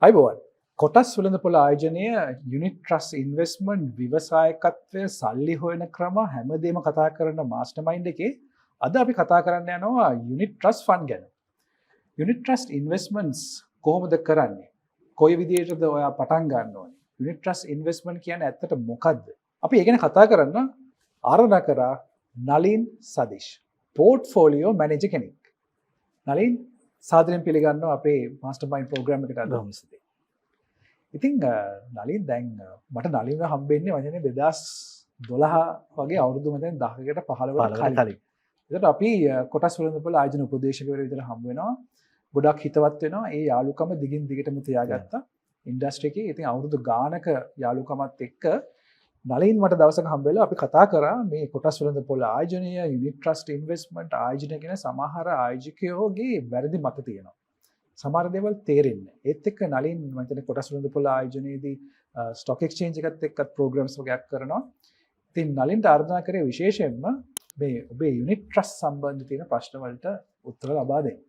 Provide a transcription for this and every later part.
අයිබෝවන් කොටස් වෙළඳපොළ ආයෝජනය යුනිට් ට්‍රස් ඉන්වෙස්ට්මන්ට් ව්‍යවසායකත්වය සල්ලි හොයන ක්‍රම හැමදේම කතා කරන මාස්ටර්මයින්ඩ් එකේ අද අපි කතා කරන්න යනවා යුනිට් ට්‍රස් ෆන්ඩ් ගැන. යුනිට් ට්‍රස් ඉන්වෙස්ට්මන්ට්ස් කොහොමද කරන්නේ? කොයි විදිහටද ඔයා පටන් ගන්න ඕනේ? යුනිට් ට්‍රස් ඉන්වෙස්ට්මන්ට් කියන්නේ ඇත්තට මොකද්ද? අපි ඒ ගැන කතා කරන්න ආරාධනා කරා නලින් සදීෂ්, පෝර්ට්ෆෝලියෝ මැනේජර් කෙනෙක්. නලින් සාදරයෙන් පිළිගන්නවා අපේ මාස්ටර්මයින්ඩ් ප්‍රෝග්‍රෑම් එකට අද හම්බෙන්නේ. ඉතින් නලින් දැන් මට නලින්ව හම්බෙන්නේ වචනේ 2012 වගේ අවුරුදු මතෙන් 10කට 15කට කලින්. ඒකට අපි කොටස් වෙළඳපොළ ආයෝජන උපදේශකවරු විදිහට හම්බ වෙනවා. ගොඩක් හිතවත් වෙනවා. ඒ යාළුකම දිගින් දිගටම තියාගත්තා ඉන්ඩස්ට්‍රි එකේ. ඉතින් අවුරුදු ගානක යාළුකමත් එක්ක නලින් මට දවසක හම්බ වෙලා අපි කතා කරා මේ කොටස් වෙළඳපොළ ආයෝජනය, යුනිට් ට්‍රස්ට් ඉන්වෙස්ට්මන්ට් ආයෝජනය කියන සමහර ආයෝජකයෝගේ වැරදි මත තියෙනවා. සමහර දේවල් තේරෙන්නේ. ඒත් එක්ක නලින් මම හිතන්නේ කොටස් වෙළඳපොළ ආයෝජනයේදී ස්ටොක් එක්ස්චේන්ජ් එකත් එක්කත් ප්‍රෝග්‍රෑම්ස් වගේක් කරනවා. ඉතින් නලින්ට ආරාධනා කරේ විශේෂයෙන්ම මේ ඔබේ යුනිට් ට්‍රස්ට් සම්බන්ධ තියෙන ප්‍රශ්න වලට උත්තර ලබා දෙන්න.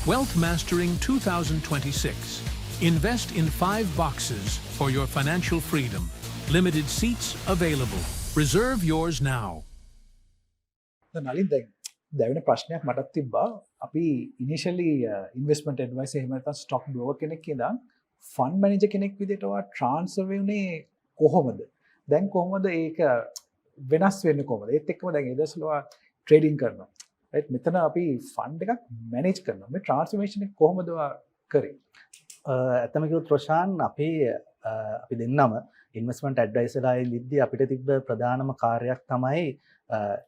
Wealth Mastering 2026. Invest in 5 boxes for your financial freedom. Limited seats available. Reserve yours now. Nalin දැන් ප්‍රශ්නයක් මටත් තිබ්බා. අපි ඉනිෂියලි ඉන්වෙස්ට්මන්ට් ඇඩ්වයිස් එහෙම නැත්නම් ස්ටොක් බ්‍රෝකර් කෙනෙක් ඉඳන් ෆන්ඩ් මැනේජර් කෙනෙක් විදිහට ඔයා ට්‍රාන්ස්ෆර් වෙන්නේ කොහොමද? දැන් කොහොමද ඒක වෙනස් වෙන්නේ කොහොමද? ඒත් එක්කම දැන් ඊදස්ල ඔයා ට්‍රේඩින් කරනවා. රයිට්, මෙතන අපි ෆන්ඩ් එකක් මැනේජ් කරනවා. මේ ට්‍රාන්ස්ෆර්මේෂන් එක කොහොමද ඔයා කරේ? ඇත්තම කිව්වොත් රොෂාන් අපි දෙන්නම ඉන්වෙස්ට්මන්ට් ඇඩ්වයිසර්ලා ඉද්දී අපිට තිබ්බ ප්‍රධානම කාර්යයක් තමයි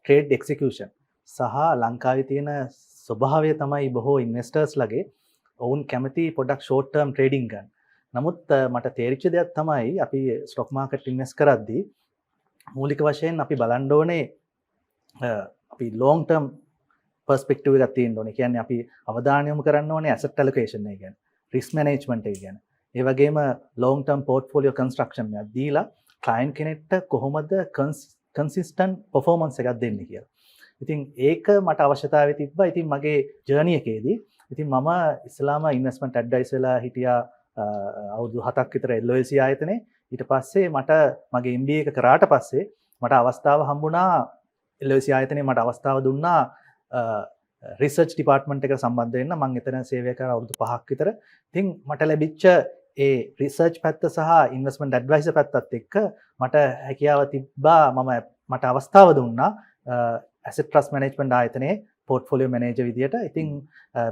ට්‍රේඩ් එක්සිකියුෂන් සහ ලංකාවේ තියෙන ස්වභාවය තමයි බොහෝ ඉන්වෙස්ටර්ස් ලගේ ඔවුන් කැමති පොඩක් ෂෝට් ටර්ම් ට්‍රේඩින් ගන්න. නමුත් මට තේරිච්ච දෙයක් තමයි අපි ස්ටොක් මාකට් ඉන්වෙස්ට් කරද්දී මූලික වශයෙන් අපි බලන්න ඕනේ අපි ලොන්ග් ටර්ම් පර්ස්පෙක්ටිව් එකක් තියෙන්න ඕනේ. කියන්නේ අපි අවධානය යොමු කරන්න ඕනේ ඇසට් ඇලොකේෂන් එක ගැන, රිස්ක් මැනේජ්මන්ට් එක ගැන. ඒ වගේම ලොන්ග් ටර්ම් පෝර්ට්ෆෝලියෝ කන්ස්ට්‍රක්ෂන් එකක් දීලා ක්ලයන්ට් කෙනෙක්ට කොහොමද කන්සිස්ටන්ට් පර්ෆෝමන්ස් එකක් දෙන්නේ කියලා. ඉතින් ඒක මට අවශ්‍යතාවය තිබ්බා. ඉතින් මගේ ජර්නි එකේදී ඉතින් මම ඉස්ලාම ඉන්වෙස්ට්මන්ට් ඇඩ්වයිසර්ලා හිටියා අවුරුදු 7ක් විතර LOC ආයතනයේ. ඊට පස්සේ මට මගේ MBA එක කරාට පස්සේ මට අවස්ථාව හම්බුණා LOC ආයතනයේ මට අවස්ථාව දුන්නා රිසර්ච් ඩිපාර්ට්මන්ට් එකට සම්බන්ධ වෙන්න. මම එතන සේවය කරා අවුරුදු 5ක් විතර. ඉතින් මට ලැබිච්ච ඒ රිසර්ච් පැත්ත සහ ඉන්වෙස්ට්මන්ට් ඇඩ්වයිසර් පැත්තත් එක්ක මට හැකියාව තිබ්බා. මට අවස්ථාව දුන්නා ඇසෙට් ට්‍රස්ට් මැනේජ්මන්ට් ආයතනයේ පෝර්ට්ෆෝලියෝ මැනේජර් විදියට. ඉතින්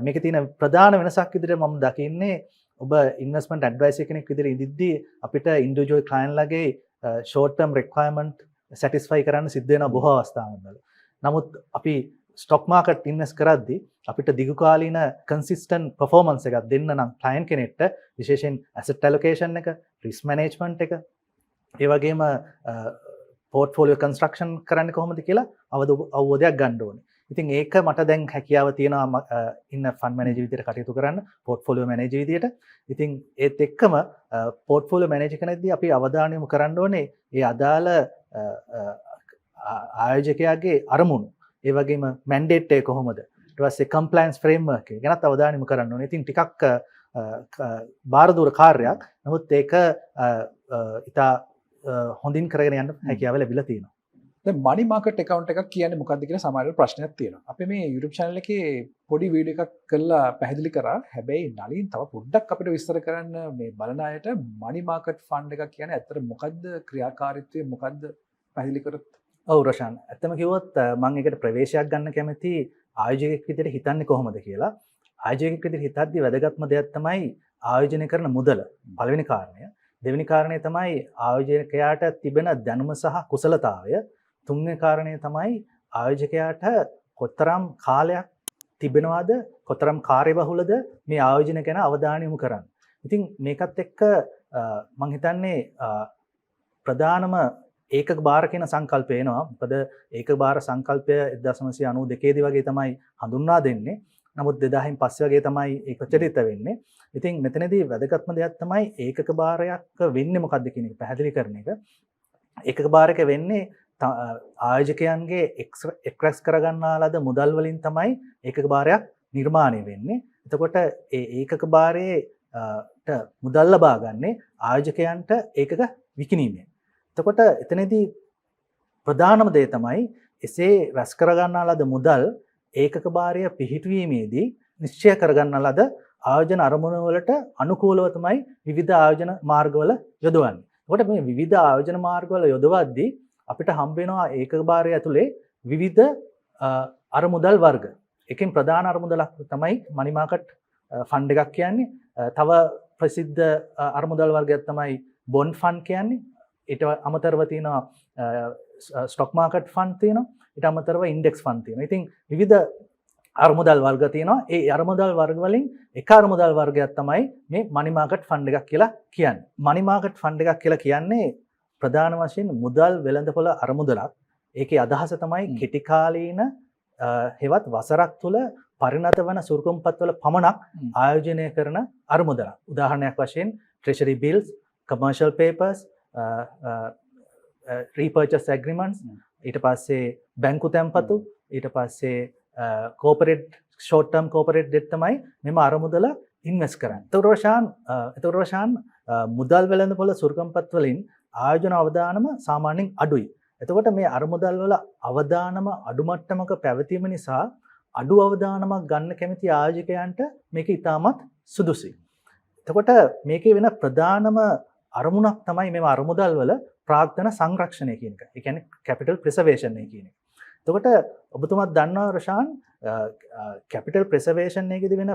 මේකේ තියෙන ප්‍රධාන වෙනසක් විදිහට මම දකින්නේ ඔබ ඉන්වෙස්ට්මන්ට් ඇඩ්වයිසර් කෙනෙක් විදිහට ඉඳිද්දී අපිට ඉන්ඩිවිජුවල් ක්ලයන්ට් ලගේ ෂෝට් ටර්ම් රික්වයර්මන්ට් සැටිස්ෆයි කරන්න සිද්ධ වෙන බොහෝ අවස්ථාවන්වල. නමුත් අපි ස්ටොක් මාකට් ඉන්වෙස්ට් කරද්දී අපිට දිගුකාලීන කන්සිස්ටන්ට් පර්ෆෝමන්ස් එකක් දෙන්න නම් ක්ලයන්ට් කෙනෙක්ට විශේෂයෙන් ඇසෙට් ඇලොකේෂන් එක, රිස්ක් මැනේජ්මන්ට් එක, ඒ වගේම පෝර්ට්ෆෝලියෝ කන්ස්ට්‍රක්ෂන් කරන්නේ කොහොමද කියලා අවබෝධයක් ගන්න ඕනේ. ඉතින් ඒක මට දැන් හැකියාව තියෙනවා ඉන්න ෆන්ඩ් මැනේජර් විදිහට කටයුතු කරන්න, පෝර්ට්ෆෝලියෝ මැනේජර් විදිහට. ඉතින් ඒත් එක්කම පෝර්ට්ෆෝලියෝ මැනේජර් කෙනෙක්දී අපි අවධානය යොමු කරන්න ඕනේ ඒ අදාළ ආයෝජකයාගේ අරමුණු, ඒ වගේම මැන්ඩේට් එක කොහොමද, ඊට පස්සේ කම්ප්ලයන්ස් ෆ්‍රේම්වර්ක් එක ගැනත් අවධානය යොමු කරන්න ඕනේ. ඉතින් ටිකක් බාරදූර කාර්යයක්. නමුත් ඒක ඉතා හොඳින් කරගෙන යන්න හැකියාව ලැබිලා තියෙනවා. දැන් මනි මාකට් account එකක් කියන්නේ මොකක්ද කියලා සමහරවල් ප්‍රශ්නයක් තියෙනවා. අපි මේ YouTube channel එකේ පොඩි වීඩියෝ එකක් කරලා පැහැදිලි කරා. හැබැයි නලින් තව පොඩ්ඩක් අපිට විස්තර කරන්න මේ බලන අයට මනි මාකට් ෆන්ඩ් එකක් කියන්නේ ඇත්තට මොකද්ද, ක්‍රියාකාරීත්වය මොකද්ද පැහැදිලි කරොත්. ඔව් රොෂාන්, ඇත්තම කිව්වොත් මම ඒකට ප්‍රවේශයක් ගන්න කැමති ආයෝජකයෙක් විදිහට හිතන්නේ කොහොමද කියලා. ආයෝජකයෙක් විදිහට හිතද්දී වැදගත්ම දෙයක් තමයි ආයෝජනය කරන මුදල. පළවෙනි කාරණය. දෙවෙනි කාරණය තමයි ආයෝජකයාට තිබෙන දැනුම සහ කුසලතාවය. තුන්වෙනි කාරණය තමයි ආයෝජකයාට කොතරම් කාලයක් තිබෙනවද, කොතරම් කාර්යබහුලද මේ ආයෝජන ගැන අවධානය යොමු කරන්න. ඉතින් මේකත් එක්ක මම හිතන්නේ ප්‍රධානම ඒකක බාර කියන සංකල්පය එනවා. මොකද ඒකක බාර සංකල්පය 1992 දී වගේ තමයි හඳුන්වා දෙන්නේ. නමුත් 2000න් පස්සේ වගේ තමයි ඒක ප්‍රචලිත වෙන්නේ. ඉතින් මෙතනදී වැදගත්ම දෙයක් තමයි ඒකක භාරයක් වෙන්නේ මොකක්ද කියන එක පැහැදිලි කරන එක. ඒකක භාරක වෙන්නේ ආයෝජකයන්ගේ එක්ස්ප්‍රෙස් කරගන්නා ලද මුදල් වලින් තමයි ඒකක භාරයක් නිර්මාණය වෙන්නේ. එතකොට ඒ ඒකක භාරයේ මුදල් ලබා ගන්නේ ආයෝජකයන්ට ඒකක විකිණීමෙන්. එතකොට එතනදී ප්‍රධානම දේ තමයි එසේ රැස් කරගන්නා ලද මුදල් ඒකක භාරය පිහිටුවීමේදී නිශ්චය කරගන්නා ලද ආයෝජන අරමුණු වලට අනුකූලව තමයි විවිධ ආයෝජන මාර්ගවල යොදවන්නේ. එතකොට මේ විවිධ ආයෝජන මාර්ගවල යොදවද්දී අපිට හම්බ වෙනවා ඒකක භාරය ඇතුලේ විවිධ අරමුදල් වර්ග. එකෙන් ප්‍රධාන අරමුදලක් තමයි මනි මාකට් ෆන්ඩ් එකක් කියන්නේ. තව ප්‍රසිද්ධ අරමුදල් වර්ගයක් තමයි බොන්ඩ් ෆන්ඩ් කියන්නේ. ඊට අමතරව තියෙනවා ස්ටොක් මාකට් ෆන්ඩ් තියෙනවා. ඊට අමතරව ඉන්ඩෙක්ස් ෆන්ඩ් තියෙනවා. ඉතින් විවිධ අරමුදල් වර්ග තියෙනවා. ඒ අරමුදල් වර්ග වලින් එක අරමුදල් වර්ගයක් තමයි මේ මනි මාකට් ෆන්ඩ් එකක් කියලා කියන්නේ. මනි මාකට් ෆන්ඩ් එකක් කියලා කියන්නේ ප්‍රධාන වශයෙන් මුදල් වෙළඳපොළ අරමුදලක්. ඒකේ අදහස තමයි කෙටි කාලීන හෙවත් වසරක් තුල පරිණත වන සුරුකුම්පත්වල පමණක් ආයෝජනය කරන අරමුදලක්. උදාහරණයක් වශයෙන් treasury bills, commercial papers, repurchase agreements, ඊට පස්සේ බැංකු තැන්පතු, ඊට පස්සේ corporate short term corporate debt තමයි මෙම අරමුදල ඉන්වෙස්ට් කරන්නේ. එතකොට රෝෂාන් මුදල් වෙළඳපොළ සුරුකුම්පත් වලින් ආයෝජන අවදානම සාමාන්‍යයෙන් අඩුයි. එතකොට මේ අරමුදල් වල අවදානම අඩු මට්ටමක පැවතීම නිසා අඩු අවදානමක් ගන්න කැමති ආයෝජකයන්ට මේක ඉතාමත් සුදුසුයි. එතකොට මේකේ වෙන ප්‍රධානම අරමුණක් තමයි මේ අරමුදල් වල ප්‍රාග්ධන සංරක්ෂණය කියන එක. ඒ කියන්නේ capital preservation කියන එක. එතකොට ඔබතුමාත් දන්නවා රෂාන් capital preservation එකේදී වෙන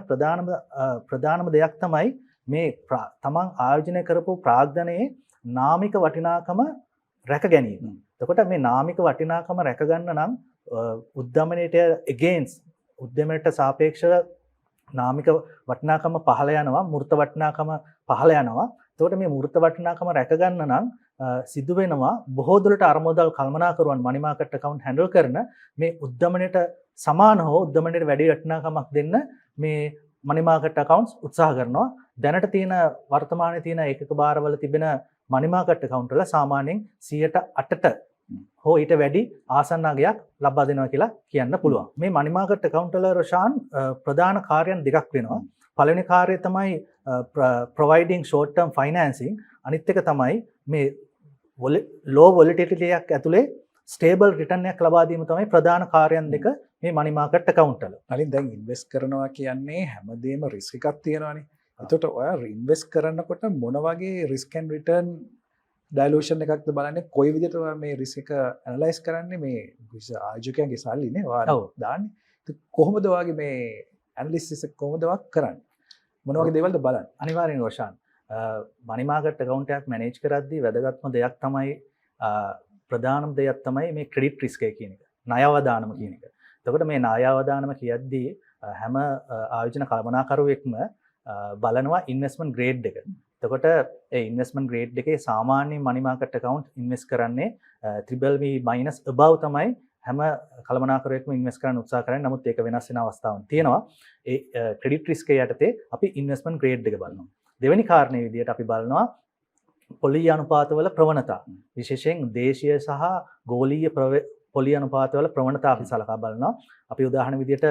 ප්‍රධානම දෙයක් තමයි මේ තමන් ආයෝජනය කරපු ප්‍රාග්ධනයේ නාමික වටිනාකම රැක ගැනීම. එතකොට මේ නාමික වටිනාකම රැක ගන්න නම් උද්දමනයට against උද්දමනයට සාපේක්ෂව නාමික වටිනාකම පහළ යනවා, මූර්ත වටිනාකම පහළ යනවා. එතකොට මේ මූර්ත වටිනාකම රැක ගන්න නම් සිදු වෙනවා බොහෝ දුරට අරමුදල් කළමනාකරුවන් money market account handle කරන මේ උද්දමනයට සමාන හෝ උද්දමනයට වැඩි වටිනාකමක් දෙන්න මේ money market accounts උත්සාහ කරනවා. දැනට තියෙන වර්තමානයේ තියෙන ඒකක භාරවල තිබෙන money market account වල සාමාන්‍යයෙන් 8%ට හෝ ඊට වැඩි ආසන්න අගයක් ලබා දෙනවා කියලා කියන්න පුළුවන්. මේ money market account වල රෂාන් ප්‍රධාන කාර්යයන් දෙකක් වෙනවා. පළවෙනි කාර්යය තමයි providing short term financing. අනිත් එක තමයි මේ low volatility එකක් ඇතුලේ stable return එකක් ලබා දීම තමයි ප්‍රධාන කාර්යයන් දෙක මේ money market account වල. අලින් දැන් ඉන්වෙස්ට් කරනවා කියන්නේ හැමදේම රිස්ක් එකක් තියෙනවානේ. එතකොට ඔයා ඉන්වෙස්ට් කරනකොට මොන වගේ risk and return dilution එකක්ද බලන්නේ, කොයි විදිහට ඔයා මේ risk එක analyze කරන්නේ, මේ ආයෝජකයන්ගේ සල්ලිනේ ඔයා දාන්නේ. ඒක කොහොමද ඔයාගේ මේ analysis එක කොහොමද ඔයා කරන්නේ? මොන වගේ දේවල්ද බලන්නේ? අනිවාර්යෙන් රෝෂාන් money market account එකක් manage කරද්දී වැදගත්ම දෙයක් තමයි ප්‍රධානම දෙයක් තමයි මේ credit risk එක කියන එක. ණය අවදානම කියන එක. එතකොට මේ ණය අවදානම කියද්දී හැම ආයෝජන කළමනාකරුවෙක්ම බලනවා investment grade එක. එතකොට ඒ investment grade එකේ සාමාන්‍ය money market account invest කරන්නේ BBB- above තමයි හැම කළමනාකරුවෙක්ම invest කරන්න උත්සාහ කරන්නේ. නමුත් ඒක වෙනස් වෙන අවස්ථාවක් තියෙනවා. ඒ credit risk යටතේ අපි investment grade එක බලනවා. දෙවෙනි කාරණේ විදිහට අපි බලනවා පොලි අනුපාතවල ප්‍රවණතා. විශේෂයෙන් දේශීය සහ ගෝලීය පොලි අනුපාතවල ප්‍රවණතා අපි සලකා බලනවා. අපි උදාහරණ විදිහට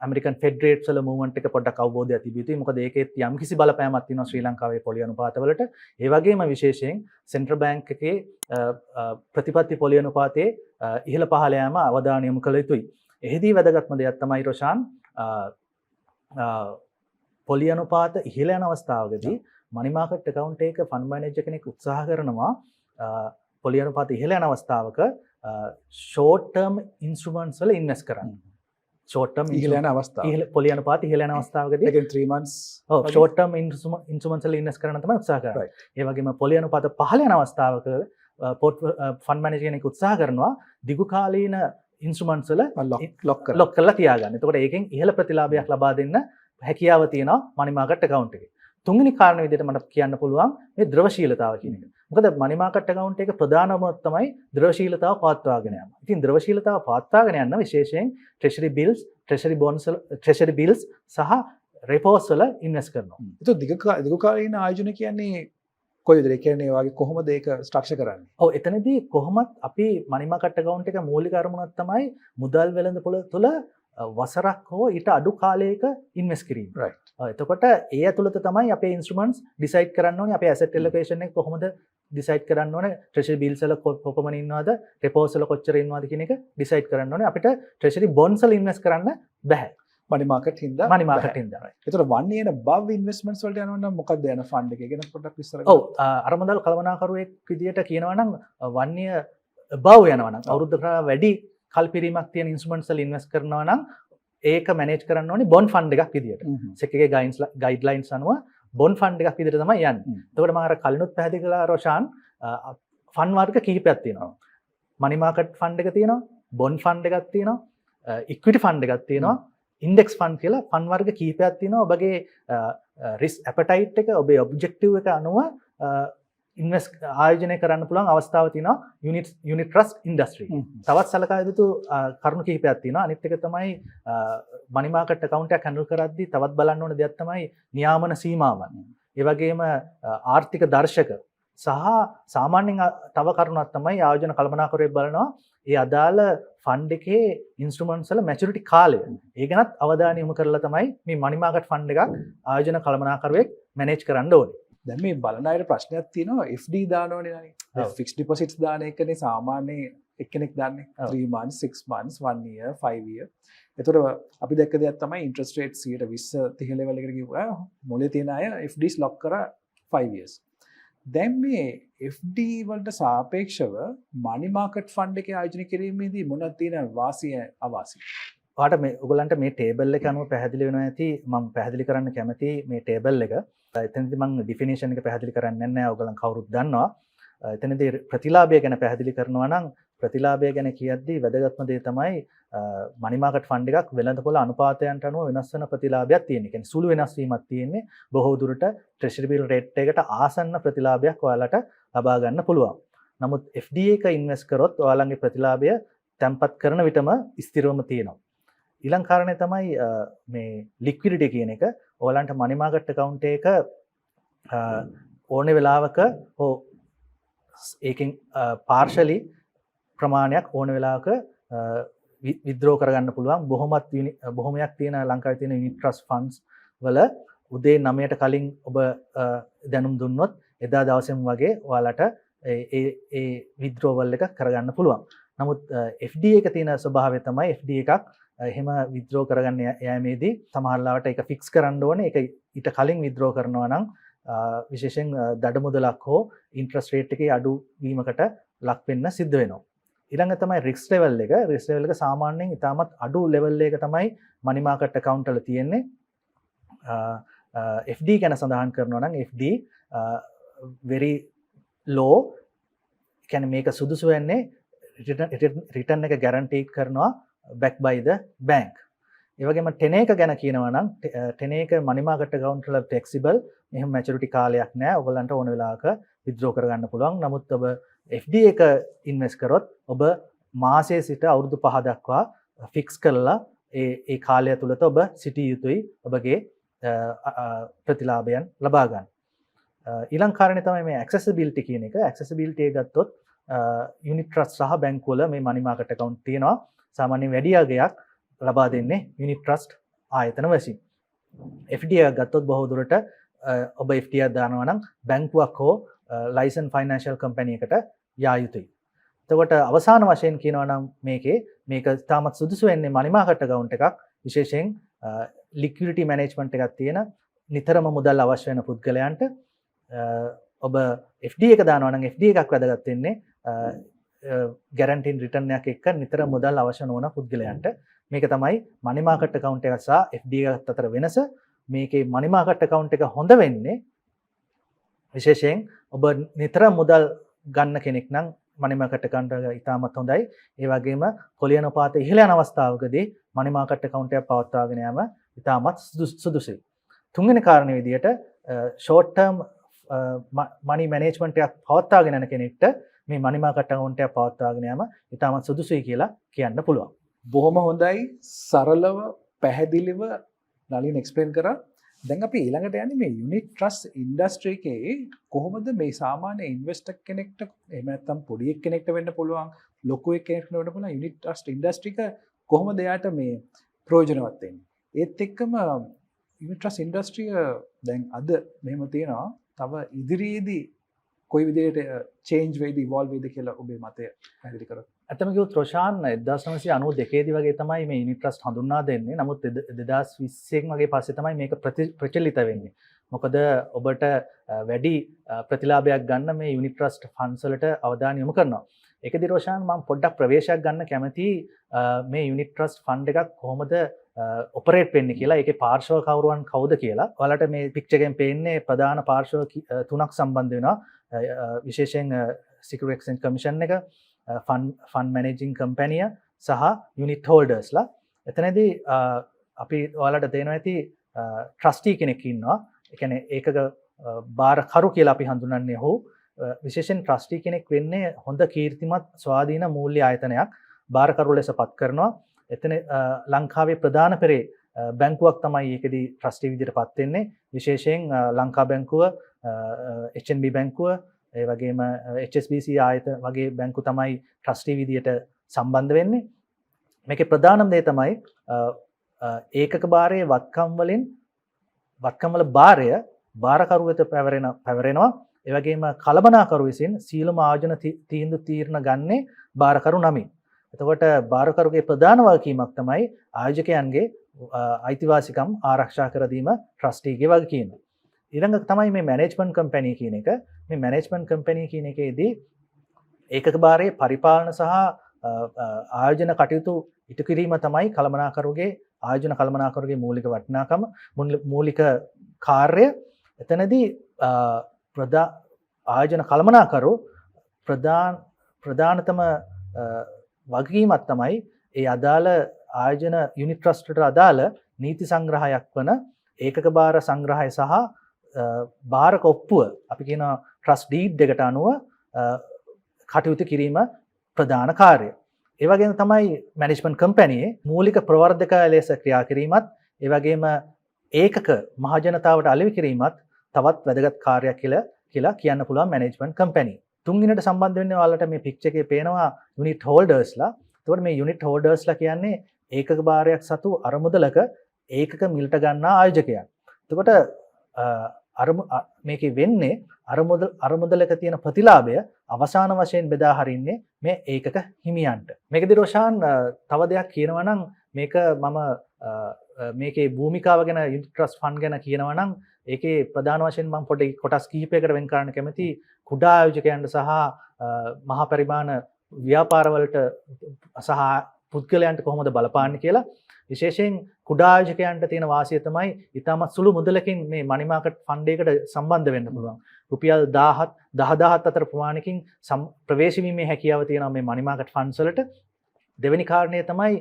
ඇමරිකන් ෆෙඩ් රේට්ස් වල මූවමන්ට් එක පොඩ්ඩක් අවබෝධයක් තිබිය යුතුයි. මොකද ඒකේ යම්කිසි බලපෑමක් තියෙනවා ශ්‍රී ලංකාවේ පොලි අනුපාතවලට. ඒ වගේම විශේෂයෙන් සෙන්ට්‍රල් බැංක් එකේ ප්‍රතිපත්ති පොලි අනුපාතයේ ඉහළ පහළ යාම අවධානය යොමු කළ යුතුයි. එහිදී වැදගත්ම දෙයක් තමයි රොෂාන් පොලි අනුපාත ඉහළ යන අවස්ථාවකදී money market account එක fund manager කෙනෙක් උත්සාහ කරනවා පොලි අනුපාත ඉහළ යන අවස්ථාවක short term instruments වල invest කරන්න. short term ඉහළ යන අවස්ථාව. පොලි අනුපාත ඉහළ යන අවස්ථාවකදී like in 3 months short term instruments වල invest කරන්න තමයි උත්සාහ කරන්නේ. ඒ වගේම පොලි අනුපාත පහළ යන අවස්ථාවක fund manager කෙනෙක් උත්සාහ කරනවා දිගු කාලීන instruments වල lock කරලා තියාගන්න. එතකොට ඒකෙන් ඉහළ ප්‍රතිලාභයක් ලබා දෙන්න හැකියාව තියෙනවා money market account එකේ. තුන්වෙනි කාරණේ විදිහට මට කියන්න පුළුවන් මේ ද්‍රවශීලතාව කියන එක. මොකද money market account එක ප්‍රධානම තමයි ද්‍රවශීලතාව පවත්වාගෙන යාම. ඉතින් ද්‍රවශීලතාව පවත්වාගෙන යන්න විශේෂයෙන් treasury bills, treasury bonds, treasury bills සහ repos වල ඉන්වෙස්ට් කරනවා. ඒක දීර්ඝකාලීන ආයෝජන කියන්නේ කොයිද? ඒ කියන්නේ වගේ කොහොමද ඒක ස්ට්‍රක්චර් කරන්නේ? ඔව් එතනදී කොහොමත් අපි money market account එක මූලික අරමුණක් තමයි මුදල් වෙළඳපොළ තුළ වසරක් හෝ ඊට අඩු කාලයක ඉන්වෙස්ට් කිරීම. right. එතකොට ඒ ඇතුළත තමයි අපේ ඉන්ස්ට්‍රුමන්ට්ස් ඩිසයිඩ් කරන්න ඕනේ අපේ asset allocation එක කොහොමද ඩිසයිඩ් කරන්න ඕනේ treasury bills වල කොපමණ ඉන්නවද repos වල කොච්චර ඉන්නවද කියන එක ඩිසයිඩ් කරන්න ඕනේ. අපිට treasury bonds වල ඉන්වෙස්ට් කරන්න බෑ. money market හින්දා money market හින්දා. ඒතර 1 year above investments වලට යනවා නම් මොකක්ද යන ෆන්ඩ් එක ගැන පොඩ්ඩක් විස්තර ඔව් අරමුදල් කළමනාකරුවෙක් විදියට කියනවා නම් 1 year above යනවා නම් අවුරුද්දකට වැඩි කල්පිරීමක් තියෙන ඉන්ස්ට්‍රුමන්ට්ස් වල ඉන්වෙස්ට් කරනවා නම් ඒක මැනේජ් කරන්න ඕනේ බොන්ඩ් ෆන්ඩ් එකක් විදියට. SEC එකේ ගයිඩ්ලයින්ස් අනුව බොන්ඩ් ෆන්ඩ් එකක් විදියට තමයි යන්නේ. එතකොට මම අර කලිනුත් පැහැදිලි කළා රොෂාන් ෆන්ඩ් වර්ග කිහිපයක් තියෙනවා. money market ෆන්ඩ් එක තියෙනවා, බොන්ඩ් ෆන්ඩ් එකක් තියෙනවා, ඉක්විටි ෆන්ඩ් එකක් තියෙනවා, ඉන්ඩෙක්ස් ෆන්ඩ් කියලා ෆන්ඩ් වර්ග කිහිපයක් තියෙනවා. ඔබගේ රිස්ක් ඇපටයිට් එක, ඔබේ ඔබ්ජෙක්ටිව් එක අනුව ඉන්වෙස්ට් ආයෝජනය කරන්න පුළුවන් අවස්ථාව තියෙනවා යුනිට් ට්‍රස්ට් ඉන්ඩස්ට්‍රි. තවත් සලකා යුතු කරුණු කිහිපයක් තියෙනවා. අනිත් එක තමයි money market account එකක් handle කරද්දී තවත් බලන්න ඕන දෙයක් තමයි නියාමන සීමාවන්. ඒ වගේම ආර්ථික දර්ශක සහ සාමාන්‍යයෙන් තව කරුණක් තමයි ආයෝජන කළමනාකරුවෙක් බලනවා ඒ අදාළ ෆන්ඩ් එකේ ඉන්ස්ට්‍රුමන්ට්ස් වල මැචුරිටි කාලය. ඒ ගැනත් අවධානය යොමු කරලා තමයි මේ money market ෆන්ඩ් එකක් ආයෝජන කළමනාකරුවෙක් මැනේජ් කරන්න ඕනේ. දැන් මේ බලන අයට ප්‍රශ්නයක් තියෙනවා FD දානවනේ නේද? ෆික්ස්ඩ් ඩිපොසිට්ස් දාන එකනේ සාමාන්‍ය එක්කෙනෙක් දාන්නේ 3 months 6 months 1 year 5 year. ඒතර අපි දැක්ක දෙයක් තමයි interest rate 120 30 level එකකට ගිහුවා මොලේ තියෙන අය FDs lock කරා 5 years. දැන් මේ FD වලට සාපේක්ෂව money market fund එකේ ආයෝජනය කිරීමේදී මොනවද තියෙන වාසිය අවාසිය? ඔයාලට මේ ඔයගලන්ට මේ ටේබල් එක අනුව පැහැදිලි වෙනවා ඇති. මම පැහැදිලි කරන්න කැමති මේ ටේබල් එක. එතනදී මම ඩිෆිනිෂන් එක පැහැදිලි කරන්නේ නැහැ. ඔයගලන් කවුරුත් දන්නවා. එතනදී ප්‍රතිලාභය ගැන පැහැදිලි කරනවා නම් ප්‍රතිලාභය ගැන කියද්දී වැදගත්ම දේ තමයි money market fund එකක් වෙළඳපොළ අනුපාතයන්ට අනුව වෙනස් වෙන ප්‍රතිලාභයක් තියෙන. ඒ කියන්නේ සුළු වෙනස් වීමක් තියෙන්නේ. බොහෝ දුරට treasury bill rate එකට ආසන්න ප්‍රතිලාභයක් ඔයාලට ලබා ගන්න පුළුවන්. නමුත් FD එක ඉන්වෙස්ට් කරොත් ඔයාලගේ ප්‍රතිලාභය තැන්පත් කරන විටම ස්ථිරවම තියෙනවා. ඊළඟ කාරණේ තමයි මේ liquidity කියන එක. ඔයාලන්ට money market account එක ඕනේ වෙලාවක හෝ ඒකෙන් partially ප්‍රමාණයක් ඕනේ වෙලාවක withdraw කරගන්න පුළුවන්. බොහොමයක් තියෙන ලංකාවේ තියෙන unit trust funds වල උදේ 9ට කලින් ඔබ දැනුම් දුන්නොත් එදා දවසේම වගේ ඔයාලට ඒ withdrawal එක කරගන්න පුළුවන්. නමුත් FD එක තියෙන ස්වභාවය තමයි FD එකක් එහෙම withdraw කරගන්න යෑමේදී සමහර ලාවට ඒක fix කරන්න ඕනේ. ඒක ඊට කලින් withdraw කරනවා නම් විශේෂයෙන් දඩ මුදලක් හෝ interest rate එකේ අඩු වීමකට ලක් වෙන්න සිද්ධ වෙනවා. ඊළඟ තමයි risk level එක. risk level එක සාමාන්‍යයෙන් ඉතාමත් අඩු level එකක තමයි money market account වල තියෙන්නේ. FD ගැන සඳහන් කරනවා නම් FD very low. කියන්නේ මේක සුදුසු වෙන්නේ return එක guarantee කරනවා backed by the bank. ඒ වගේම 10 එක ගැන කියනවා නම් 10 එක money market account වල flexible. මෙහෙම maturity කාලයක් නැහැ. ඔයගලන්ට ඕන වෙලාවක withdraw කරගන්න පුළුවන්. නමුත් ඔබ FD එක ඉන්වෙස්ට් කරොත් ඔබ මාසයේ සිට අවුරුදු 5 දක්වා ෆික්ස් කරලා ඒ කාලය තුලත ඔබ සිටිය යුතුයි ඔබගේ ප්‍රතිලාභයන් ලබා ගන්න. ඊළඟ කාරණේ තමයි මේ accessibility කියන එක. accessibility එක ගත්තොත් unit trust සහ බැංකු වල මේ money market account තියෙනවා. සාමාන්‍යයෙන් වැඩි අගයක් ලබා දෙන්නේ unit trust ආයතන වශයෙන්. FD එකක් ගත්තොත් බොහෝ දුරට ඔබ FD එකක් දානවා නම් බැංකුවක් හෝ license financial company එකට යා යුතුයි. එතකොට අවසාන වශයෙන් කියනවා නම් මේක තාමත් සුදුසු වෙන්නේ money market account එකක් විශේෂයෙන් liquidity management එකක් තියෙන නිතරම මුදල් අවශ්‍ය වෙන පුද්ගලයන්ට. ඔබ FD එක දානවා නම් FD එකක් වැදගත් වෙන්නේ guaranteed return එකක් එක්ක නිතර මුදල් අවශ්‍ය නොවන පුද්ගලයන්ට. මේක තමයි money market account එක සහ FD එකත් අතර වෙනස. මේකේ money market account එක හොඳ වෙන්නේ විශේෂයෙන් ඔබ නිතර මුදල් ගන්න කෙනෙක් නම් money market account එක ඉතාමත් හොඳයි. ඒ වගේම පොලිය අනුපාත ඉහළ යන අවස්ථාවකදී money market account එක පවත්වාගෙන යාම ඉතාමත් සුදුසුයි. තුන්වෙනි කාරණේ විදිහට ෂෝට් ටර්ම් මනි මැනේජ්මන්ට් එකක් පවත්වාගෙන යන කෙනෙක්ට මේ මනි මාකට් account එකක් පවත්වාගෙන යාම ඉතාමත් සුදුසුයි කියලා කියන්න පුළුවන්. බොහොම හොඳයි සරලව පැහැදිලිව නලින් එක්ස්පලේන් කරා. දැන් අපි ඊළඟට යන්නේ මේ යුනිට් ට්‍රස්ට් ඉන්ඩස්ට්‍රි එකේ කොහොමද මේ සාමාන්‍ය ඉන්වෙස්ටර් කෙනෙක්ට එහෙම නැත්නම් පොඩි කෙනෙක්ට වෙන්න පුළුවන් ලොකු කෙනෙක්ට වෙන්න පුළුවන් යුනිට් ට්‍රස්ට් ඉන්ඩස්ට්‍රි එක කොහොමද එයාට මේ ප්‍රයෝජනවත් වෙන්නේ. ඒත් එක්කම යුනිට් ට්‍රස්ට් ඉන්ඩස්ට්‍රිය දැන් අද මෙහෙම තියෙනවා තව ඉදිරියේදී කොයි විදිහට චේන්ජ් වෙයිද ඉවෝල්ව් වෙයිද කියලා ඔබේ මතය පැහැදිලි කරන්න. ඇත්තම කිව්වොත් රොෂාන් 1992 දී වගේ තමයි මේ යුනිට් ට්‍රස්ට් හඳුන්වා දෙන්නේ. නමුත් 2020 වගේ පස්සේ තමයි මේක ප්‍රචලිත වෙන්නේ. මොකද ඔබට වැඩි ප්‍රතිලාභයක් ගන්න මේ යුනිට් ට්‍රස්ට් ෆන්ඩ්ස් වලට අවධානය යොමු කරනවා. ඒකදී රොෂාන් මම පොඩ්ඩක් ප්‍රවේශයක් ගන්න කැමතියි මේ යුනිට් ට්‍රස්ට් ෆන්ඩ් එකක් කොහොමද ඔපරේට් වෙන්නේ කියලා. ඒකේ පාර්ශව කවුරුන් කවුද කියලා. ඔයාලට මේ පික්චර් එකෙන් පේන්නේ ප්‍රධාන පාර්ශව තුනක් සම්බන්ධ වෙනවා. විශේෂයෙන් සිකියුරිටි එක්ස්චේන්ජ් කමිෂන් එක, ෆන්ඩ් මැනේජින් කම්පැනිය සහ යුනිට් හෝල්ඩර්ස්ලා. එතනදී අපි ඔයාලට තේරෙනවා ඇති ට්‍රස්ටි කෙනෙක් ඉන්නවා. ඒ කියන්නේ ඒකක බාරකරු කියලා අපි හඳුන්වන්නේ ඔහු. විශේෂයෙන් ට්‍රස්ටි කෙනෙක් වෙන්නේ හොඳ කීර්තිමත් ස්වාධීන මූල්‍ය ආයතනයක් බාරකරු ලෙස පත් කරනවා. එතන ලංකාවේ ප්‍රධාන පෙරේ බැංකුවක් තමයි ඒකදී ට්‍රස්ටි විදිහට පත් වෙන්නේ. විශේෂයෙන් ලංකා බැංකුව, HNB බැංකුව, ඒ වගේම HSBC ආයතන වගේ බැංකු තමයි ට්‍රස්ටි විදිහට සම්බන්ධ වෙන්නේ. මේකේ ප්‍රධානම දේ තමයි ඒකක භාරයේ වත්කම් වල භාරය බාරකරු වෙත පැවරෙනවා. ඒ වගේම කළමනාකරු විසින් සීලම ආයෝජන තීන්දුව තීරණ ගන්නේ බාරකරු නමින්. එතකොට බාරකරුගේ ප්‍රධාන වගකීමක් තමයි ආයෝජකයන්ගේ අයිතිවාසිකම් ආරක්ෂා කර දීම ට්‍රස්ටිගේ වගකීම. ඊළඟ තමයි මේ මැනේජ්මන්ට් කම්පැනි කියන එක. මේ මැනේජ්මන්ට් කම්පැනි කියන එකේදී ඒකක භාරයේ පරිපාලන සහ ආයෝජන කටයුතු ඉටු කිරීම තමයි කළමනාකරුගේ ආයෝජන කළමනාකරුගේ මූලික වටිනාකම මූලික කාර්ය. එතනදී ආයෝජන කළමනාකරු ප්‍රධානතම වගකීමක් තමයි ඒ අදාළ ආයෝජන යුනිට් ට්‍රස්ට්ට අදාළ නීති සංග්‍රහයක් වන ඒකක භාර සංග්‍රහය සහ භාරක ඔප්පුව අපි කියන ට්‍රස්ට් ඩීඩ් එකට අනුව කටයුතු කිරීම ප්‍රධාන කාර්යය. ඒ වගේම තමයි මැනේජ්මන්ට් කම්පැනියේ මූලික ප්‍රවර්ධක ලෙස ක්‍රියා කිරීමත්, ඒ වගේම ඒකක මහජනතාවට අලෙවි කිරීමත් තවත් වැදගත් කාර්යයක් කියලා කියන්න පුළුවන් මැනේජ්මන්ට් කම්පැනි. තුන්වෙනිට සම්බන්ධ වෙන්නේ ඔයාලට මේ පික්චර් එකේ පේනවා යුනිට් හෝල්ඩර්ස්ලා. එතකොට මේ යුනිට් හෝල්ඩර්ස්ලා කියන්නේ ඒකක භාරයක් සතු අරමුදලක ඒකක මිලට ගන්නා ආයෝජකයන්. එතකොට මේකේ වෙන්නේ අරමුදලක තියෙන ප්‍රතිලාභය අවසාන වශයෙන් බෙදා හරින්නේ මේ ඒකක හිමියන්ට. මේකදී රොෂාන් තව දෙයක් කියනවා නම් මේක මම මේකේ භූමිකාව ගැන යුනිට් ට්‍රස්ට් ෆන්ඩ් ගැන කියනවා නම් ඒකේ ප්‍රධාන වශයෙන් මම පොඩි කොටස් කිහිපයකට වෙන් කරන්න කැමති. කුඩා ආයෝජකයන්ට සහ මහා පරිමාණ ව්‍යාපාරවලට සහ පුද්ගලයන්ට කොහොමද බලපාන්නේ කියලා. විශේෂයෙන් කුඩා ආයෝජකයන්ට තියෙන වාසිය තමයි ඉතාමත් සුළු මුදලකින් මේ මනි මාකට් ෆන්ඩ් එකකට සම්බන්ධ වෙන්න පුළුවන්. රුපියල් 10000 අතර ප්‍රමාණයකින් ප්‍රවේශ වීමේ හැකියාව තියෙනවා මේ මනි මාකට් ෆන්ඩ්ස් වලට. දෙවෙනි කාරණය තමයි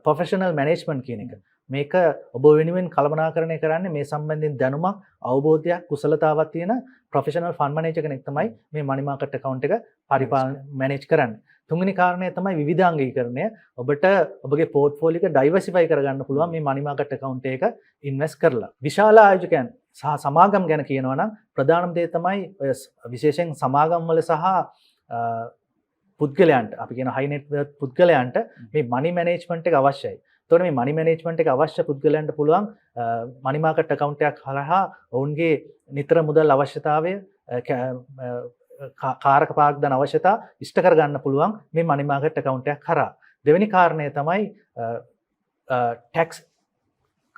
ප්‍රොෆෙෂනල් මැනේජ්මන්ට් කියන එක. මේක ඔබ වෙනුවෙන් කළමනාකරණය කරන්නේ මේ සම්බන්ධයෙන් දැනුමක්, අවබෝධයක්, කුසලතාවක් තියෙන ප්‍රොෆෙෂනල් ෆන්ඩ් මැනේජර් කෙනෙක් තමයි මේ මනි මාකට් account එක පරිපාලන මැනේජ් කරන්නේ. තුන්වෙනි කාරණය තමයි විවිධාංගීකරණය. ඔබට ඔබගේ පෝර්ට්ෆෝලියෝ එක ඩයිවර්සිෆයි කරගන්න පුළුවන් මේ මනි මාකට් account එක ඉන්වෙස්ට් කරලා. විශාල ආයෝජකයන් සහ සමාගම් ගැන කියනවා නම් ප්‍රධානම දේ තමයි විශේෂයෙන් සමාගම් වල සහ පුද්ගලයන්ට අපි කියන හයි net worth පුද්ගලයන්ට මේ මනි මැනේජ්මන්ට් එක අවශ්‍යයි. එතකොට මේ මනි මැනේජ්මන්ට් එක අවශ්‍ය පුද්ගලයන්ට පුළුවන් මනි මාකට් account එකක් හරහා ඔවුන්ගේ නිතර මුදල් අවශ්‍යතාවය කාරක පාග්දන අවශ්‍යතා ඉෂ්ට කරගන්න පුළුවන් මේ මනි මාකට් account එකක් හරහා. දෙවෙනි කාරණය තමයි ටැක්ස්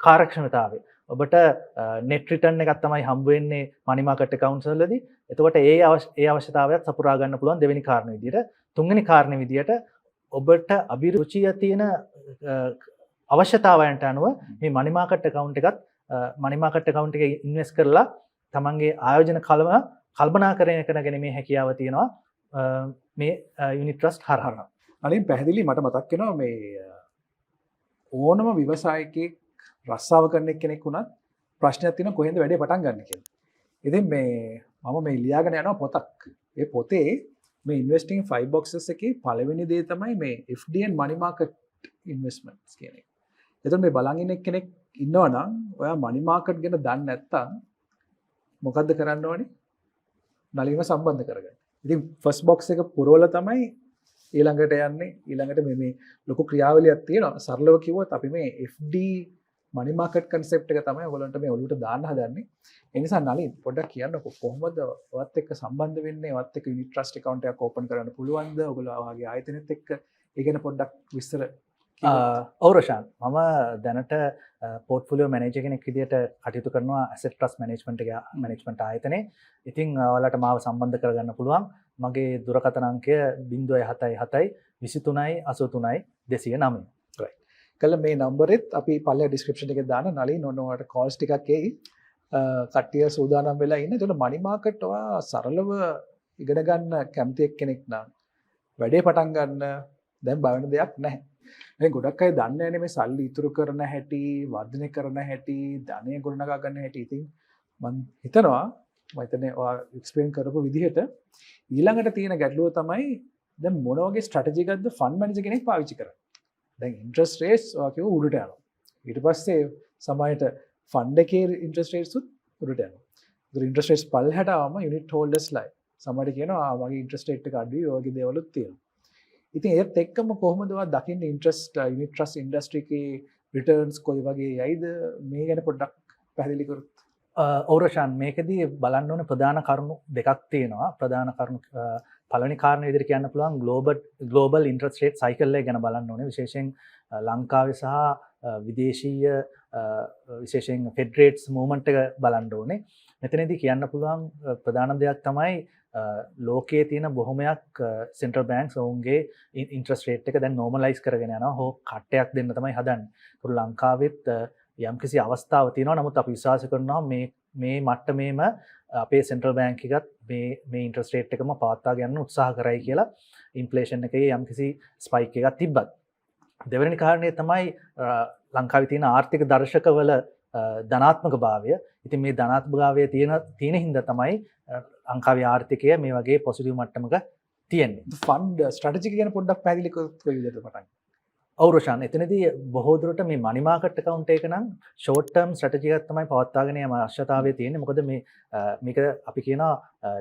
කාර්යක්ෂමතාවය. ඔබට net return එකක් තමයි හම්බ වෙන්නේ මනි මාකට් accounts වලදී. එතකොට ඒ අවශ්‍යතාවයත් සපුරා ගන්න පුළුවන් දෙවෙනි කාරණේ විදියට. තුන්වෙනි කාරණේ විදියට ඔබට අභිරුචිය තියෙන අවශ්‍යතාවයන්ට අනුව මේ මනි මාකට් account එකත් මනි මාකට් account එකේ ඉන්වෙස්ට් කරලා තමන්ගේ ආයෝජන කල්පනාකරණය කරගැනීමේ හැකියාව තියෙනවා මේ යුනිට් ට්‍රස්ට් හරහා. අනිත් පැහැදිලි මට මතක් වෙනවා මේ ඕනම ව්‍යවසායකයෙක් රස්සාව කරන කෙනෙක් වුණත් ප්‍රශ්නයක් තියෙනවා කොහෙන්ද වැඩේ පටන් ගන්න කියලා. ඉතින් මේ මම මේ ලියාගෙන යනවා පොතක්. ඒ පොතේ මේ ඉන්වෙස්ටිං 5 boxes එකේ පළවෙනි දේ තමයි මේ FD and money market investments කියන එක. එතකොට මේ බලන් ඉන්න කෙනෙක් ඉන්නවා නම් ඔයා money market ගැන දන්නේ නැත්නම් මොකද්ද කරන්න ඕනේ? නලින්ම සම්බන්ධ කරගන්න. ඉතින් first box එක පුරවලා තමයි ඊළඟට යන්නේ. ඊළඟට මේ ලොකු ක්‍රියාවලියක් තියෙනවා. සරලව කිව්වොත් අපි මේ FD money market concept එක තමයි ඔයගොල්ලන්ට මේ ඔලුවට දාන්න හදන්නේ. ඒ නිසා නලින් පොඩ්ඩක් කියන්නකෝ කොහොමද ඔයත් එක්ක සම්බන්ධ වෙන්නේ? ඔයත් එක්ක unit trust account එකක් open කරන්න පුළුවන්ද? ඔයගොල්ලෝ ආගේ ආයතනෙත් එක්ක ඒ ගැන පොඩ්ඩක් විස්තර ඔවරෂාන් මම දැනට පෝට්ෆොලියෝ මැනේජර් කෙනෙක් විදිහට කටයුතු කරනවා ඇසෙට් ට්‍රස්ට් මැනේජ්මන්ට් ආයතනයේ. ඉතින් ඔයාලට මාව සම්බන්ධ කරගන්න පුළුවන්. මගේ දුරකථන අංකය 077 23 83 209. කළ මේ නම්බරෙත් අපි පල්ලෙහා ඩිස්ක්‍රිප්ෂන් එකේ දාන නලින් ඔන්න ඔයාලට කෝල්ස් ටිකක් එයි. කට්ටිය සූදානම් වෙලා ඉන්න. ඒතකොට මනි මාකට් ඔයා සරලව ඉගෙන ගන්න කැමති කෙනෙක් නම් වැඩේ පටන් ගන්න දැන් බය වෙන දෙයක් නැහැ. මේ ගොඩක් අය දන්නේ නැහැ මේ සල්ලි ඉතුරු කරන හැටි, වර්ධනය කරන හැටි, ධනය ගොඩනගා ගන්න හැටි. ඉතින් මම හිතනවා මම හිතන්නේ ඔයා එක්ස්ප්ලেইন කරපු විදිහට ඊළඟට තියෙන ගැටලුව තමයි දැන් මොන වගේ ස්ට්‍රැටජි එකක්ද ෆන්ඩ් මැනේජර් කෙනෙක් පාවිච්චි කරන්නේ. දැන් ඉන්ට්‍රස්ට් රේට්ස් ඔයා කිව්ව උඩට යනවා. ඊට පස්සේ සමහරට ෆන්ඩ් එකේ ඉන්ට්‍රස්ට් රේට්ස් උඩට යනවා. ඒතර ඉන්ට්‍රස්ට් රේට්ස් පල්ලෙහාට ආවම යුනිට් හෝල්ඩර්ස්ලා සමහරට කියනවා මගේ ඉන්ට්‍රස්ට් රේට් එක අඩුයි ඔය වගේ දේවලුත් තියෙනවා. ඉතින් ඒත් එක්කම කොහොමද ඔයා දකින්නේ ඉන්ට්‍රස්ට් යුනිට් ට්‍රස්ට් ඉන්ඩස්ට්‍රි එකේ රිටර්න්ස් කොයි වගේ යයිද මේ ගැන පොඩ්ඩක් පැහැදිලි කරොත්. ඔවරෂාන් මේකදී බලන්න ඕනේ ප්‍රධාන කරුණු දෙකක් තියෙනවා. ප්‍රධාන කරුණු පළවෙනි කාරණේ විදිහට කියන්න පුළුවන් ග්ලෝබල් ඉන්ට්‍රස්ට් රේට් සයිකල් එක ගැන බලන්න ඕනේ. විශේෂයෙන් ලංකාවේ සහ විදේශීය විශේෂයෙන් ෆෙඩ් රේට්ස් මූවමන්ට් එක බලන්න ඕනේ. මෙතනදී කියන්න පුළුවන් ප්‍රධාන දෙයක් තමයි ලෝකයේ තියෙන බොහොමයක් සෙන්ට්‍රල් බැංක්ස් ඔවුන්ගේ ඉන්ට්‍රස්ට් රේට් එක දැන් නෝමලයිස් කරගෙන යනවා. හෝ කට්ටයක් දෙන්න තමයි හදන්නේ. ඒක ලංකාවෙත් යම්කිසි අවස්ථාවක් තියෙනවා. නමුත් අපි විශ්වාස කරනවා මේ මට්ටමේම අපේ සෙන්ට්‍රල් බැංක් එකත් මේ ඉන්ට්‍රස්ට් රේට් එකම පවත්වා ගන්න උත්සාහ කරයි කියලා ඉන්ෆ්ලේෂන් එකේ යම්කිසි ස්පයික් එකක් තිබ්බත්. දෙවෙනි කාරණේ තමයි ලංකාවේ තියෙන ආර්ථික දර්ශකවල ධනාත්මක භාවය. ඉතින් මේ ධනාත්මක භාවය තියෙන හින්දා තමයි ලංකාවේ ආර්ථිකය මේ වගේ පොසිටිව් මට්ටමක තියෙන්නේ. ෆන්ඩ් ස්ට්‍රැටජි එක ගැන පොඩ්ඩක් පැහැදිලි කරොත් කොයි විදිහට පටන් ඔවරෂාන් එතනදී බොහෝ දුරට මේ මනි මාකට් account එක නම් short term strategy එකක් තමයි පවත්වාගෙන යෑම අවශ්‍යතාවය තියෙන්නේ. මොකද මේක අපි කියනවා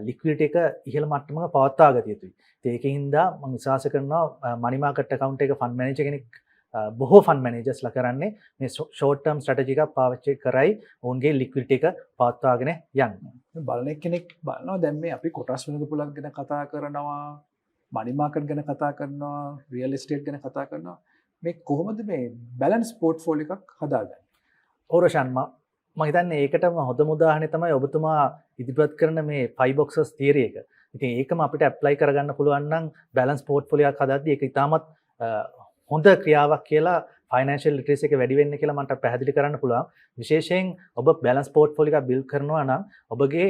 liquidity එක ඉහළ මට්ටමක පවත්වා ගත යුතුයි. ඒකෙන් හින්දා මම විශ්වාස කරනවා මනි මාකට් account එක ෆන්ඩ් මැනේජර් කෙනෙක් බොහෝ ෆන්ඩ් මැනේජර්ස්ලා කරන්නේ මේ short term strategy එකක් පාවිච්චි කරයි ඔවුන්ගේ liquidity එක පවත්වාගෙන යන්න. බලන කෙනෙක් බලනවා දැන් මේ අපි කොටස් වෙනද පුලක් ගැන කතා කරනවා, මනි මාකට් ගැන කතා කරනවා, රියල් එස්ටේට් ගැන කතා කරනවා. මේ කොහොමද මේ බැලන්ස් පෝර්ට්ෆෝලියෝ එකක් හදාගන්නේ? ඔවරෂාන් මම හිතන්නේ ඒකටම හොඳම උදාහරණය තමයි ඔබතුමා ඉදිරිපත් කරන මේ 5 boxes theory එක. ඉතින් ඒකම අපිට ඇප්ලයි කරගන්න පුළුවන් නම් බැලන්ස් පෝර්ට්ෆෝලියෝ එකක් හදද්දී ඒක ඉතාමත් හොඳ ක්‍රියාවක් කියලා ෆයිනෑන්ෂියල් ලිටරසි එක වැඩි වෙන්න කියලා මට පැහැදිලි කරන්න පුළුවන්. විශේෂයෙන් ඔබ බැලන්ස් පෝර්ට්ෆෝලියෝ එකක් බිල්ඩ් කරනවා නම් ඔබගේ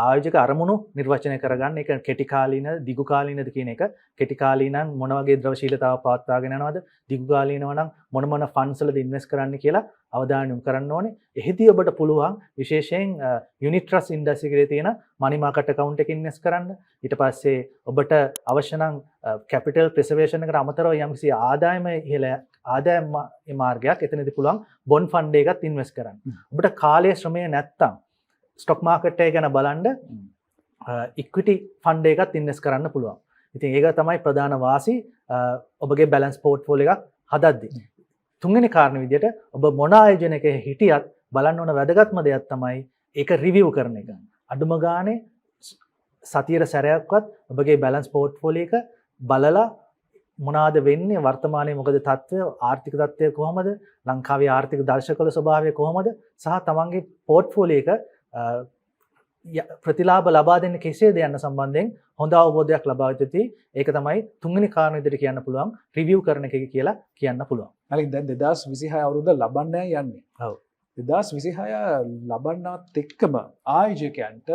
ආයෝජක අරමුණු නිර්වචනය කරගන්න. ඒක කෙටි කාලීන දිගු කාලීනද කියන එක. කෙටි කාලීනන් මොන වගේ ද්‍රවශීලතාව පවත්වාගෙන යනවද? දිගු කාලීනව නම් මොන ෆන්ඩ්ස් වලද ඉන්වෙස්ට් කරන්න කියලා අවධානය යොමු කරන්න ඕනේ. එහිදී ඔබට පුළුවන් විශේෂයෙන් යුනිට් ට්‍රස්ට් ඉන්ඩස්ට්‍රි එකේ තියෙන මනි මාකට් account එකකින් ඉන්වෙස්ට් කරන්න. ඊට පස්සේ ඔබට අවශ්‍ය නම් කැපිටල් ප්‍රිසර්වේෂන් එකට අමතරව යම්කිසි ආදායම මාර්ගයක් එතනදී පුළුවන් බොන්ඩ් ෆන්ඩ් එකකට ඉන්වෙස්ට් කරන්න. ඔබට කාලයේ ශ්‍රමය නැත්තම් ස්ටොක් මාකට් එක ගැන බලන්න ඉක්විටි ෆන්ඩ් එකකට ඉන්වෙස්ට් කරන්න පුළුවන්. ඉතින් ඒක තමයි ප්‍රධාන වාසි ඔබගේ බැලන්ස් පෝර්ට්ෆෝලියෝ එකක් හදද්දී. තුන්වෙනි කාරණේ විදිහට ඔබ මොන ආයෝජනයක හිටියත් බලන්න ඕන වැදගත්ම දෙයක් තමයි ඒක රිවිව් කරන එක. අඩුම ගානේ සතියේ සැරයක්වත් ඔබගේ බැලන්ස් පෝර්ට්ෆෝලියෝ එක බලලා මොනවාද වෙන්නේ වර්තමානයේ මොකද තත්ත්වය ආර්ථික තත්ත්වය කොහොමද ලංකාවේ ආර්ථික දර්ශකවල ස්වභාවය කොහොමද සහ තමන්ගේ පෝර්ට්ෆෝලියෝ එක ප්‍රතිලාභ ලබා දෙන්න කෙසේද යන සම්බන්ධයෙන් හොඳ අවබෝධයක් ලබා ගන්නදී ඒක තමයි තුන්වෙනි කාරණේ විදිහට කියන්න පුළුවන් රිවිව් කරන එක කියලා කියන්න පුළුවන්. හරි දැන් 2026 අවුරුද්ද ලබන්න යන්නේ. ඔව්. 2026 ලබන්නත් එක්කම ආයෝජකයන්ට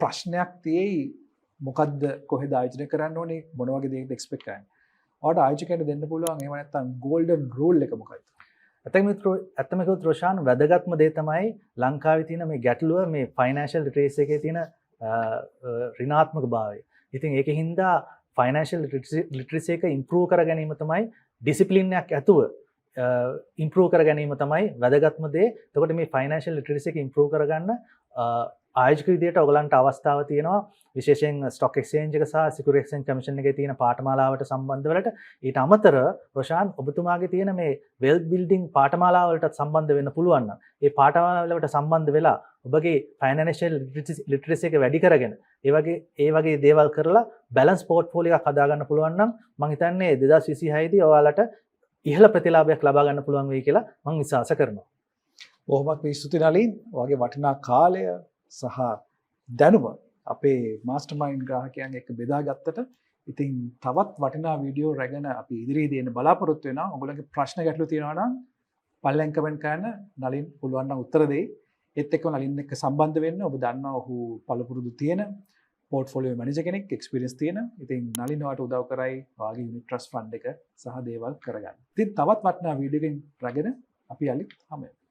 ප්‍රශ්නයක් තියෙයි මොකද්ද කොහෙද ආයෝජනය කරන්න ඕනේ මොන වගේ දේද එක්ස්පෙක්ට් කරන්නේ. ඔයාලට ආයෝජකයන්ට දෙන්න පුළුවන් එහෙම නැත්නම් ගෝල්ඩන් රූල් එක මොකක්ද? ඇත්තමක ත්‍රෝෂාන් වැදගත්ම දේ තමයි ලංකාවේ තියෙන මේ ගැටලුව මේ ෆයිනෑන්ෂල් ලිටරසි එකේ තියෙන ඍණාත්මක භාවය. ඉතින් ඒක හින්දා ෆයිනෑන්ෂල් ලිටරසි එක ඉම්ප්‍රූව් කර ගැනීම තමයි ඩිසිප්ලින් එකක් ඇතුව ඉම්ප්‍රූව් කර ගැනීම තමයි වැදගත්ම දේ. එතකොට මේ ෆයිනෑන්ෂල් ලිටරසි එක ඉම්ප්‍රූව් කරගන්න ආයෝජක විදියට ඔයගලන්ට අවස්ථාව තියෙනවා විශේෂයෙන් ස්ටොක් එක්ස්චේන්ජ් එක සහ සිකියුරිටි එක්ස්චේන්ජ් කමිෂන් එකේ තියෙන පාඨමාලාවට සම්බන්ධ වලට ඊට අමතර රොෂාන් ඔබතුමාගේ තියෙන මේ වෙල්ත් බිල්ඩින් පාඨමාලාව වලට සම්බන්ධ වෙන්න පුළුවන් නම් ඒ පාඨමාලාවලට සම්බන්ධ වෙලා ඔබගේ ෆයිනෑන්ෂල් ලිටරසි එක වැඩි කරගෙන ඒ වගේ දේවල් කරලා බැලන්ස් පෝර්ට්ෆෝලියෝ එකක් හදාගන්න පුළුවන් නම් මම හිතන්නේ 2026 දී ඔයාලට ඉහළ ප්‍රතිලාභයක් ලබා ගන්න පුළුවන් වෙයි කියලා මම විශ්වාස කරනවා. බොහොමත් ස්තුතියි නලින්. ඔයගේ වටිනා කාලය සහ දැනුම අපේ මාස්ටර්මයින්ඩ් ග්‍රාහකයන් එක්ක බෙදාගත්තට ඉතින් තවත් වටිනා වීඩියෝ රැගෙන අපි ඉදිරියේදී එන්න බලාපොරොත්තු වෙනවා. ඔයගොල්ලන්ගේ ප්‍රශ්න ගැටලු තියෙනවා නම් පල්ලෙන් කමෙන්ට් කරන්න නලින් පුළුවන් නම් උත්තර දෙයි. ඒත් එක්කම නලින් එක්ක සම්බන්ධ වෙන්න. ඔබ දන්නවා ඔහු පළපුරුදු තියෙන පෝර්ට්ෆෝලියෝ මැනේජර් කෙනෙක්, එක්ස්පීරියන්ස් තියෙන. ඉතින් නලින් ඔයාලට උදව් කරයි ඔයාගේ යුනිට් ට්‍රස්ට් ෆන්ඩ් එක සහ දේවල් කරගන්න. ඉතින් තවත් වටිනා වීඩියෝ එකකින් රැගෙන අපි යලිත් හමු වෙමු.